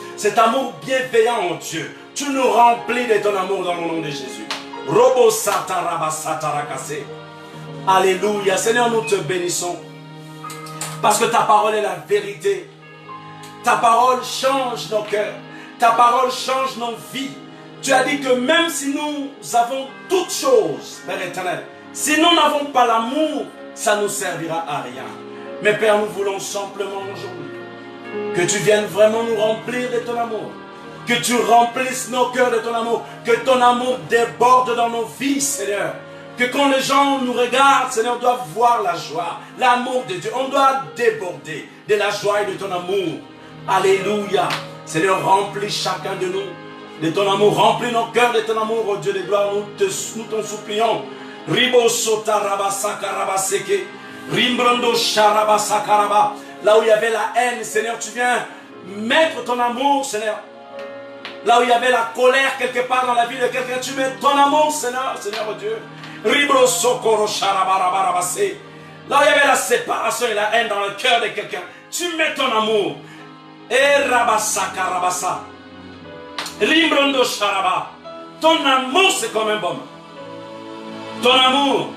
bienveillant en Dieu. Tu nous remplis de ton amour dans le nom de Jésus. Robo sataraba satarakase. Alléluia. Seigneur, nous te bénissons. Parce que ta parole est la vérité. Ta parole change nos cœurs. Ta parole change nos vies. Tu as dit que même si nous avons toutes choses, Père éternel, si nous n'avons pas l'amour, ça ne nous servira à rien. Mais Père, nous voulons simplement aujourd'hui que tu viennes vraiment nous remplir de ton amour. Que tu remplisses nos cœurs de ton amour. Que ton amour déborde dans nos vies, Seigneur. Que quand les gens nous regardent, Seigneur, on doit voir la joie, l'amour de Dieu. On doit déborder de la joie et de ton amour. Alléluia. Seigneur, remplis chacun de nous de ton amour, remplis nos cœurs de ton amour, oh Dieu de gloire, nous t'en supplions. Ribo sota rabasakaraba seke, rimbrondo sharaba sakaraba. Là où il y avait la haine, Seigneur, tu viens mettre ton amour, Seigneur. Là où il y avait la colère quelque part dans la vie de quelqu'un, tu mets ton amour, Seigneur, Seigneur, oh Dieu. Ribro sokoro sharabarabase. Là où il y avait la séparation et la haine dans le cœur de quelqu'un, tu mets ton amour. Et rabasakarabasa. Rimbrondo Sharaba. Ton amour c'est comme un baume. Ton amour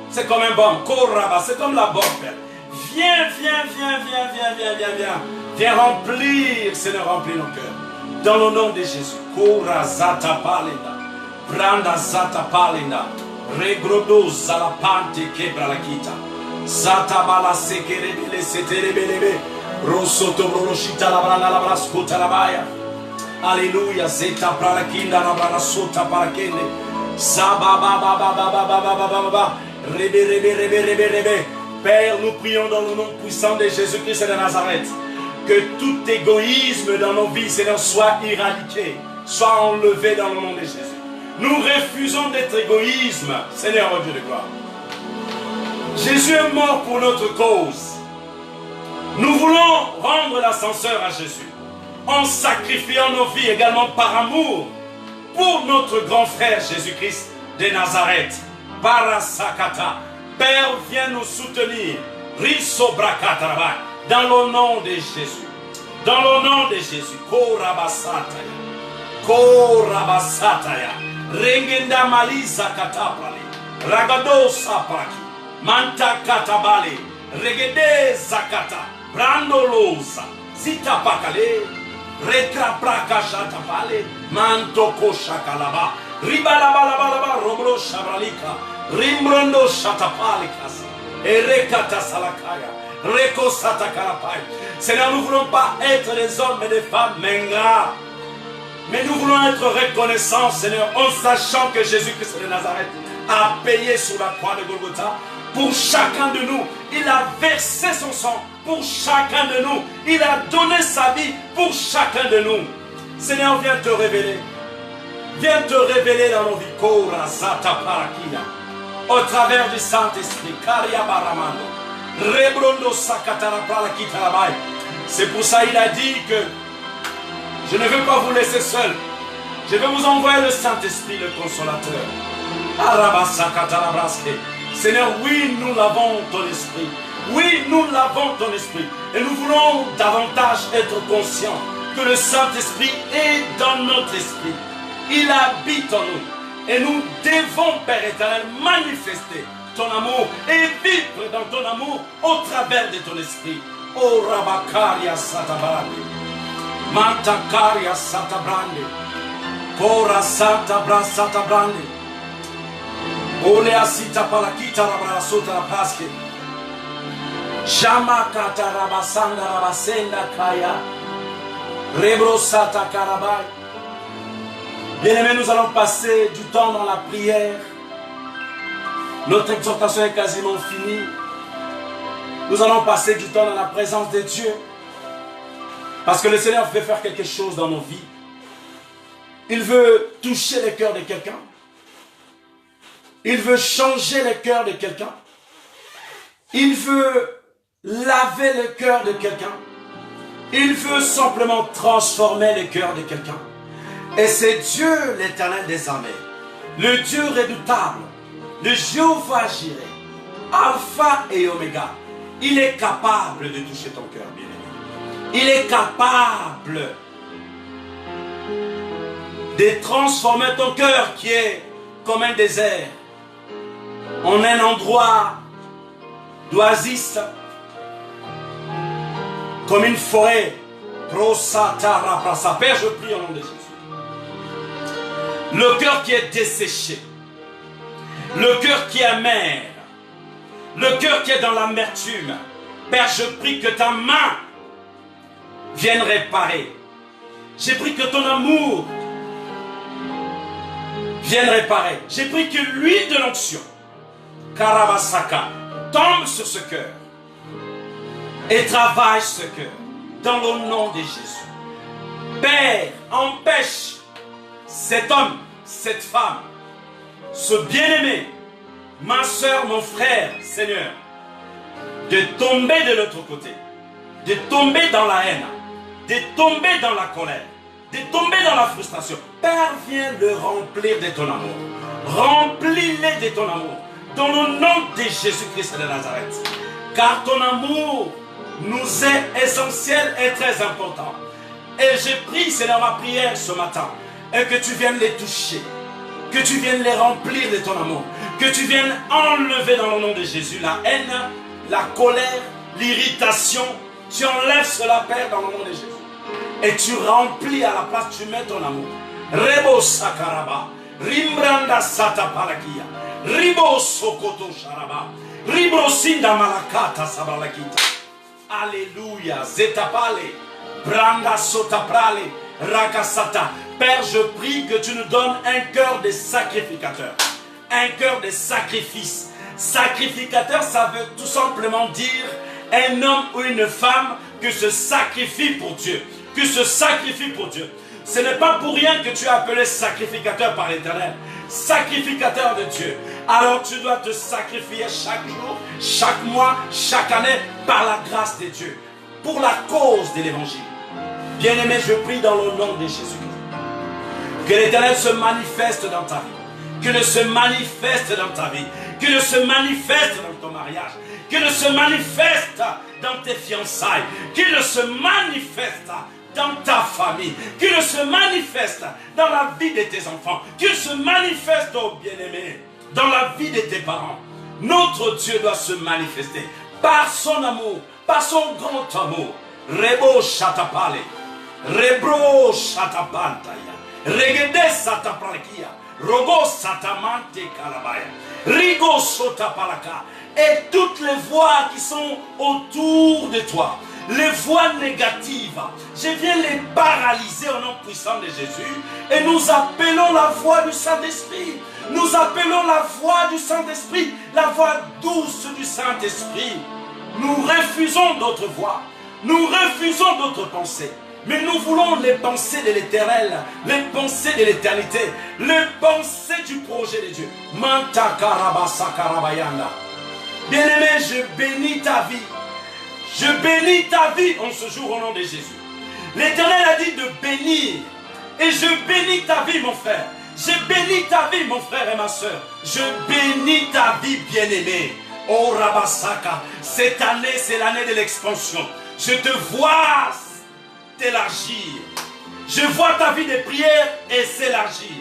c'est comme un baume. Koraba, c'est comme la bombe, Père. Viens. Viens remplir, Seigneur, remplis nos cœurs. Dans le nom de Jésus. Kora zata palenda. Branda zata palenda. Regrodo zalapante kebra la kita. Zata bala sekerebele seterebelebe. Rosoto broloshita la branda la brascota la baya. Alléluia, zeta pralakinda rabrana sota parakende. Saba ba rebe. Père, nous prions dans le nom puissant de Jésus-Christ de Nazareth que tout égoïsme dans nos vies, Seigneur, soit éradiqué, soit enlevé dans le nom de Jésus. Nous refusons d'être égoïsme, Seigneur, oh Dieu de gloire. Jésus est mort pour notre cause. Nous voulons rendre l'ascenseur à Jésus en sacrifiant nos vies également par amour pour notre grand frère Jésus-Christ de Nazareth. Parasakata. Père, viens nous soutenir. Risobrakata. Dans le nom de Jésus. Dans le nom de Jésus. Korabasataya. Korabasataya. Rengenda maliza katapali. Ragado sapaki. Manta katabali. Regede zakata. Brandolosa. Zita pakale. Rekra praka shatapale. Manto koshakalaba. Ribalabalabalaba. Robro shabralika. Rimbrondo shatapale kasa. Erekata salakaya. Reko satakarapaya. Seigneur, nous ne voulons pas être des hommes et des femmes ingrats. Mais nous voulons être reconnaissants, Seigneur, en sachant que Jésus-Christ de Nazareth a payé sur la croix de Golgotha pour chacun de nous. Il a versé son sang pour chacun de nous. Il a donné sa vie pour chacun de nous. Seigneur, viens te révéler. Viens te révéler dans nos vies. Kora Zata Parakia. Au travers du Saint-Esprit. Karia Baramando. Rebrondo Sakatara Prakitarabai. C'est pour ça qu'il a dit que je ne veux pas vous laisser seul. Je vais vous envoyer le Saint-Esprit, le Consolateur. Seigneur, oui, nous l'avons ton esprit. Oui, nous l'avons ton esprit. Et nous voulons davantage être conscients que le Saint-Esprit est dans notre esprit. Il habite en nous. Et nous devons, Père éternel, manifester ton amour et vivre dans ton amour au travers de ton esprit. Oh Rabakaria Satabarande. Mantakaria Satabrande. Kora Santa Brasata Brande. Olea Sita Palakita Rabrasota Rapaske. Shamakata Rabasanda Rabasenda Kaya. Rebro Sata Karabai. Bien-aimés, nous allons passer du temps dans la prière. Notre exhortation est quasiment finie. Nous allons passer du temps dans la présence de Dieu. Parce que le Seigneur veut faire quelque chose dans nos vies. Il veut toucher le cœur de quelqu'un. Il veut changer le cœur de quelqu'un. Il veut laver le cœur de quelqu'un. Il veut simplement transformer le cœur de quelqu'un. Et c'est Dieu, l'Éternel des armées, le Dieu redoutable, le Jéhovah Jireh, Alpha et Oméga. Il est capable de toucher ton cœur, bien-aimé. Il est capable de transformer ton cœur qui est comme un désert en un endroit d'oasis, comme une forêt. Père, je prie au nom de Jésus. Le cœur qui est desséché, le cœur qui est amer, le cœur qui est dans l'amertume. Père, je prie que ta main vienne réparer. J'ai pris que ton amour vienne réparer. J'ai pris que l'huile de l'onction, Karabasaka, tombe sur ce cœur et travaille ce cœur dans le nom de Jésus. Père, empêche cet homme, cette femme, ce bien-aimé, ma soeur, mon frère, Seigneur, de tomber de l'autre côté, de tomber dans la haine, de tomber dans la colère, de tomber dans la frustration. Père, viens le remplir de ton amour. Remplis-les de ton amour. Dans le nom de Jésus-Christ de Nazareth. Car ton amour nous est essentiel et très important. Et j'ai pris, Seigneur, ma prière ce matin. Et que tu viennes les toucher. Que tu viennes les remplir de ton amour. Que tu viennes enlever dans le nom de Jésus la haine, la colère, l'irritation. Tu enlèves cela, Père, dans le nom de Jésus. Et tu remplis à la place, tu mets ton amour. Rebo sakaraba. Rimbranda sata palakia. Ribo sokoto sharaba. Ribro sinda malakata sabalakita. Alléluia. Zetapale. Branda sotaprale. Rakasata. Père, je prie que tu nous donnes un cœur de sacrificateur. Un cœur de sacrifice. Sacrificateur, ça veut tout simplement dire un homme ou une femme que se sacrifie pour Dieu. Que se sacrifie pour Dieu. Ce n'est pas pour rien que tu es appelé sacrificateur par l'Éternel. Sacrificateur de Dieu. alors tu dois te sacrifier chaque jour, chaque mois, chaque année, par la grâce de Dieu, pour la cause de l'évangile. Bien-aimé, je prie dans le nom de Jésus-Christ, que l'Éternel se manifeste dans ta vie, qu'il se manifeste dans ta vie, qu'il se manifeste dans ton mariage, qu'il se manifeste dans tes fiançailles, qu'il se manifeste dans ta famille, qu'il se manifeste dans la vie de tes enfants, qu'il se manifeste, oh bien-aimé, dans la vie de tes parents. Notre Dieu doit se manifester par son amour, par son grand amour. Rebo Shatapale, Rebro Shatapantaya, Regede Satapalakia, Rogo Satamante Kalabaya, Rigo Sotapalaka, et toutes les voix qui sont autour de toi, les voix négatives, je viens les paralyser au nom puissant de Jésus, et nous appelons la voix du Saint-Esprit. Nous appelons la voix du Saint-Esprit, la voix douce du Saint-Esprit. Nous refusons d'autres voix, nous refusons d'autres pensées, mais nous voulons les pensées de l'Éternel, les pensées de l'éternité, les pensées du projet de Dieu. Manta Karabasa Karabayanda. Bien-aimé, je bénis ta vie. Je bénis ta vie en ce jour au nom de Jésus. L'Éternel a dit de bénir. Et je bénis ta vie, mon frère. Je bénis ta vie, mon frère et ma soeur. Je bénis ta vie, bien-aimé. Oh Rabasaka, cette année, c'est l'année de l'expansion. Je te vois t'élargir. Je vois ta vie de prière et s'élargir.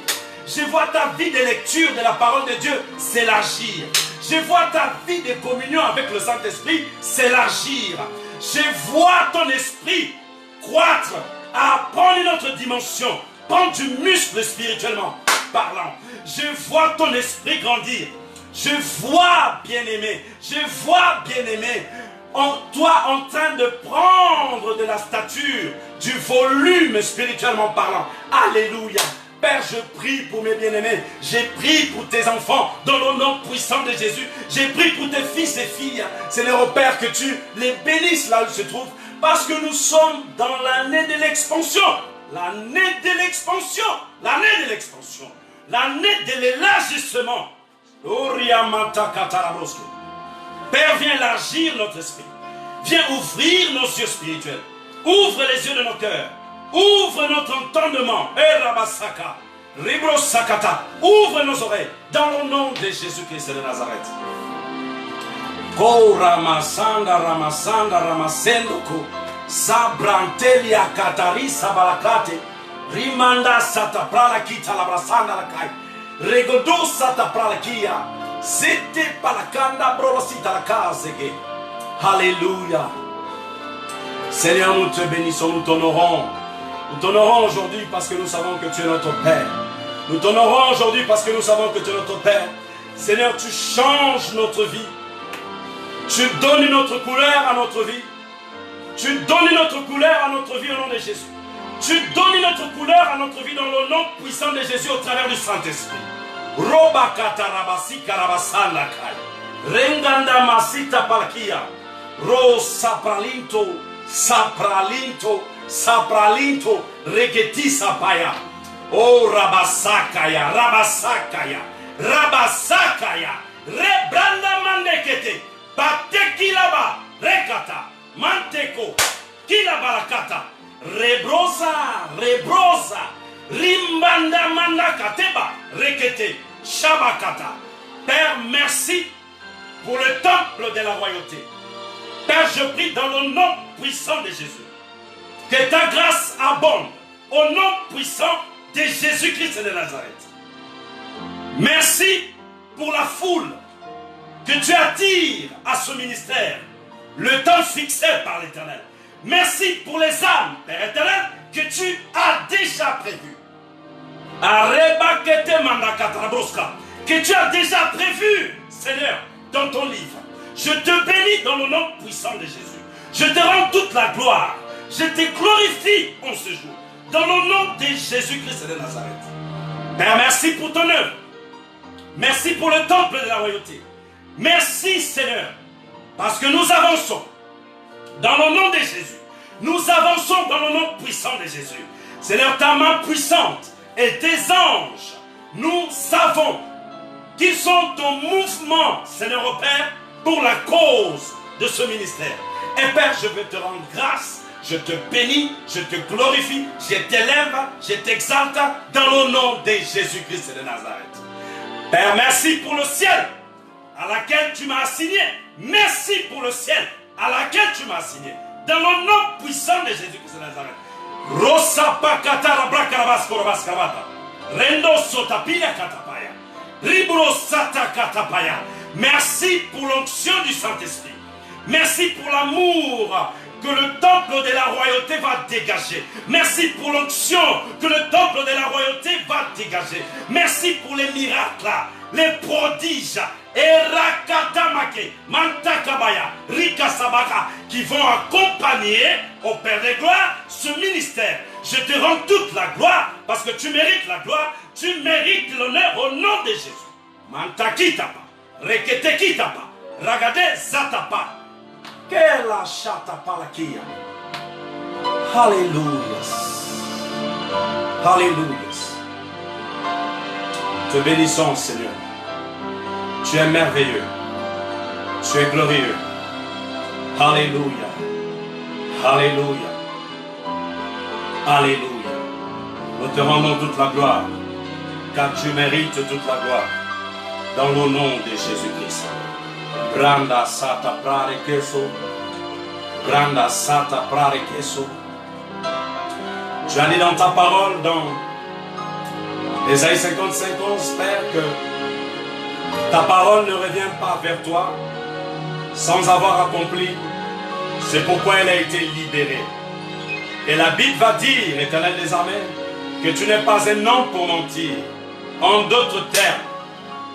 Je vois ta vie de lecture de la parole de Dieu s'élargir. Je vois ta vie de communion avec le Saint-Esprit s'élargir. Je vois ton esprit croître, à prendre une autre dimension, prendre du muscle spirituellement parlant. Je vois ton esprit grandir. Je vois, bien-aimé, en toi en train de prendre de la stature, du volume spirituellement parlant. Alléluia. Père, je prie pour mes bien-aimés, j'ai pris pour tes enfants, dans le nom puissant de Jésus, j'ai pris pour tes fils et filles, Seigneur, au Père, que tu les bénisses là où ils se trouvent, parce que nous sommes dans l'année de l'expansion, l'année de l'expansion, l'année de l'expansion, l'année de l'élargissement. Père, viens élargir notre esprit, viens ouvrir nos yeux spirituels, ouvre les yeux de nos cœurs, ouvre notre entendement, ouvre nos oreilles, dans le nom de Jésus-Christ de Nazareth. Ramasanda Ramasendoko, Sabrantelia Katari Sabalakate, Rimanda Sataprala Kita Labrasanda Lakai, Regodo Sataprala Kia, Zete Palakanda Brolosita la Kazege. Alléluia. Seigneur, nous te bénissons, nous t'honorons. Nous t'honorons aujourd'hui parce que nous savons que tu es notre Père. Nous t'honorons aujourd'hui parce que nous savons que tu es notre Père. Seigneur, tu changes notre vie. Tu donnes une autre couleur à notre vie. Tu donnes une autre couleur à notre vie au nom de Jésus. Tu donnes une autre couleur à notre vie dans le nom puissant de Jésus au travers du Saint-Esprit. Roba katarabasi karabasanda kai. Renganda masita palkia. Ro sapralinto, sapralinto. Sapralinto, regeti sapaya. Oh, rabasakaya, rabasakaya, rabasakaya, rebranda mandekete, bateki laba, rekata, manteko, kilabarakata, rebrosa, rebrosa, rimbanda mandakateba, rekete, shabakata. Père, merci pour le temple de la royauté. Père, je prie dans le nom puissant de Jésus. Que ta grâce abonde au nom puissant de Jésus-Christ de Nazareth. Merci pour la foule que tu attires à ce ministère, le temps fixé par l'Éternel. Merci pour les âmes, Père éternel, que tu as déjà prévues. Que tu as déjà prévu, Seigneur, dans ton livre. Je te bénis dans le nom puissant de Jésus. Je te rends toute la gloire. Je te glorifie en ce jour, dans le nom de Jésus-Christ de Nazareth. Père, merci pour ton œuvre. Merci pour le temple de la royauté. Merci, Seigneur, parce que nous avançons dans le nom de Jésus. Nous avançons dans le nom puissant de Jésus. Seigneur, ta main puissante et tes anges, nous savons qu'ils sont au mouvement, Seigneur au Père, pour la cause de ce ministère. Et Père, je veux te rendre grâce, je te bénis, je te glorifie, je t'élève, je t'exalte dans le nom de Jésus-Christ de Nazareth. Père, merci pour le ciel à laquelle tu m'as assigné. Merci pour le ciel à laquelle tu m'as assigné. Dans le nom puissant de Jésus-Christ de Nazareth. Rosa pakatara brakarabas korabas kravata. Rendo sotapia katapaya. Ribro sata katapaya. Merci pour l'onction du Saint-Esprit. Merci pour l'amour que le temple de la royauté va dégager. Merci pour l'onction que le temple de la royauté va dégager. Merci pour les miracles, les prodiges, et Rakatamake, Mantakabaya, Rikasabaka, qui vont accompagner au Père des gloires ce ministère. Je te rends toute la gloire parce que tu mérites la gloire, tu mérites l'honneur au nom de Jésus. Mantakitapa, Reketekitapa, Ragade Zatapa. Kela chata palakia. Alléluia. Alléluia. Te bénissons, Seigneur. Tu es merveilleux. Tu es glorieux. Alléluia. Alléluia. Alléluia. Nous te rendons toute la gloire, car tu mérites toute la gloire. Dans le nom de Jésus-Christ. Branda sata prare queso. Branda sata prare queso. Tu as dit dans ta parole, dans Ésaïe 55, 11, Père, que ta parole ne revient pas vers toi sans avoir accompli. C'est pourquoi elle a été libérée. Et la Bible va dire, Éternel des armées, que tu n'es pas un homme pour mentir. En d'autres termes,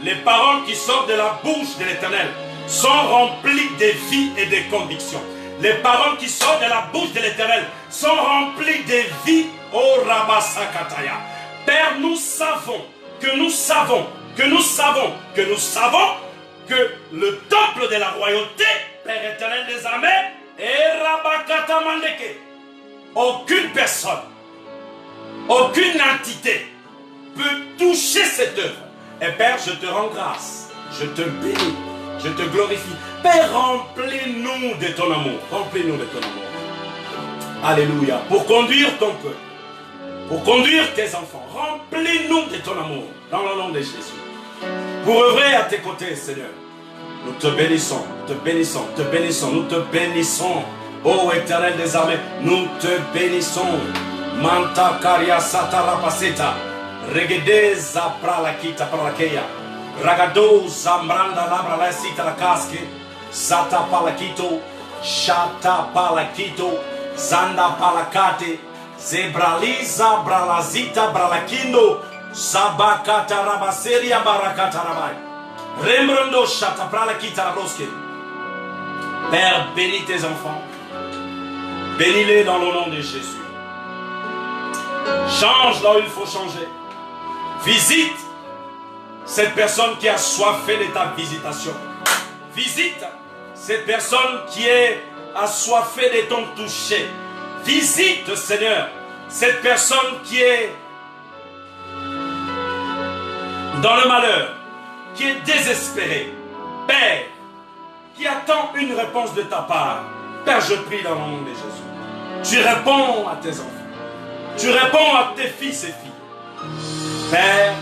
les paroles qui sortent de la bouche de l'Éternel sont remplies de vie et de conviction. Les paroles qui sortent de la bouche de l'Éternel sont remplies de vie au Rabasakataya. Père, nous savons que le temple de la royauté, Père éternel des armées, est Rabakatamandeke. Aucune personne, aucune entité peut toucher cette œuvre. Et Père, je te rends grâce, je te bénis, je te glorifie. Père, remplis-nous de ton amour. Remplis-nous de ton amour. Alléluia. Pour conduire ton peuple, pour conduire tes enfants, remplis-nous de ton amour. Dans le nom de Jésus. Pour œuvrer à tes côtés, Seigneur. Nous te bénissons, te bénissons, te bénissons, nous te bénissons. Ô éternel des armées, nous te bénissons. Manta karia satarapaseta. Regede zapralakita pralakeya. Ragado zambranda labra la sita la casque. Sata palakito. Shata palakito. Zanda palakate. Zebraliza bralazita bralakindo. Sabakata rabaseria barakata rabai. Rembrando shata pralakita rabroske. Père, bénis tes enfants. Bénis-les dans le nom de Jésus. Change là où il faut changer. Visite cette personne qui a soifé de ta visitation. Visite cette personne qui est assoiffée de ton toucher. Visite, Seigneur, cette personne qui est dans le malheur, qui est désespérée. Père, qui attend une réponse de ta part. Père, je prie dans le nom de Jésus. Tu réponds à tes enfants. Tu réponds à tes fils et filles. Père,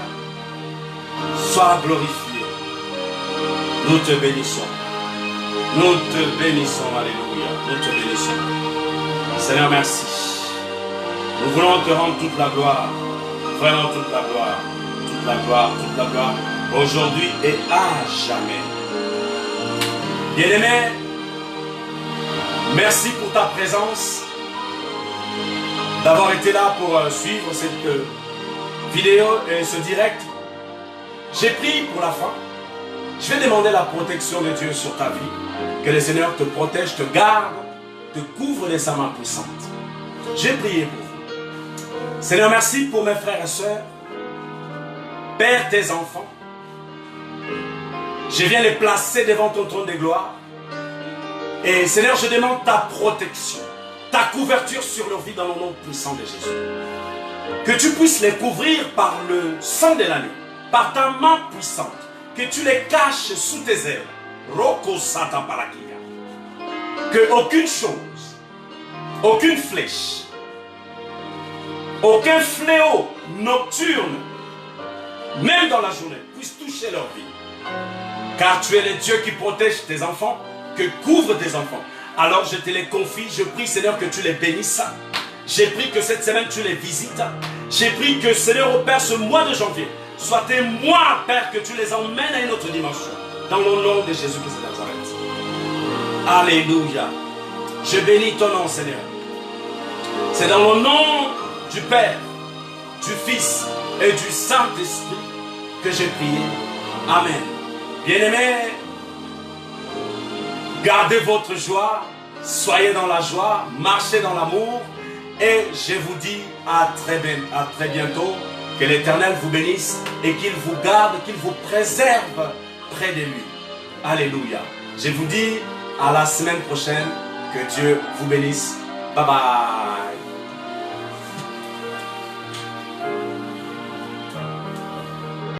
sois glorifié. Nous te bénissons. Nous te bénissons. Alléluia. Nous te bénissons. Seigneur, merci. Nous voulons te rendre toute la gloire. Vraiment toute la gloire. Toute la gloire, toute la gloire. Aujourd'hui et à jamais. Bien-aimé, merci pour ta présence. D'avoir été là pour suivre cette vidéo et ce direct. J'ai prié pour la fin. Je vais demander la protection de Dieu sur ta vie. Que le Seigneur te protège, te garde, te couvre de sa main puissante. J'ai prié pour vous. Seigneur, merci pour mes frères et sœurs. Père, tes enfants. Je viens les placer devant ton trône de gloire. Et Seigneur, je demande ta protection, ta couverture sur leur vie dans le nom puissant de Jésus. Que tu puisses les couvrir par le sang de l'agneau, par ta main puissante. que tu les caches sous tes ailes. Roko Satan Parakia. Que aucune chose, aucune flèche, aucun fléau nocturne, même dans la journée, puisse toucher leur vie. Car tu es le Dieu qui protège tes enfants, que couvre tes enfants. Alors je te les confie, je prie Seigneur que tu les bénisses. J'ai pris que cette semaine tu les visites. J'ai pris que Seigneur, au Père, ce mois de janvier, soit tes mois, Père, que tu les emmènes à une autre dimension. Dans le nom de Jésus-Christ de Nazareth. Alléluia. Je bénis ton nom, Seigneur. C'est dans le nom du Père, du Fils et du Saint-Esprit que j'ai prié. Amen. Bien-aimés, gardez votre joie, soyez dans la joie, marchez dans l'amour. Et je vous dis à très bientôt. Que l'Éternel vous bénisse et qu'il vous garde, qu'il vous préserve près de lui. Alléluia. Je vous dis à la semaine prochaine. Que Dieu vous bénisse. Bye bye.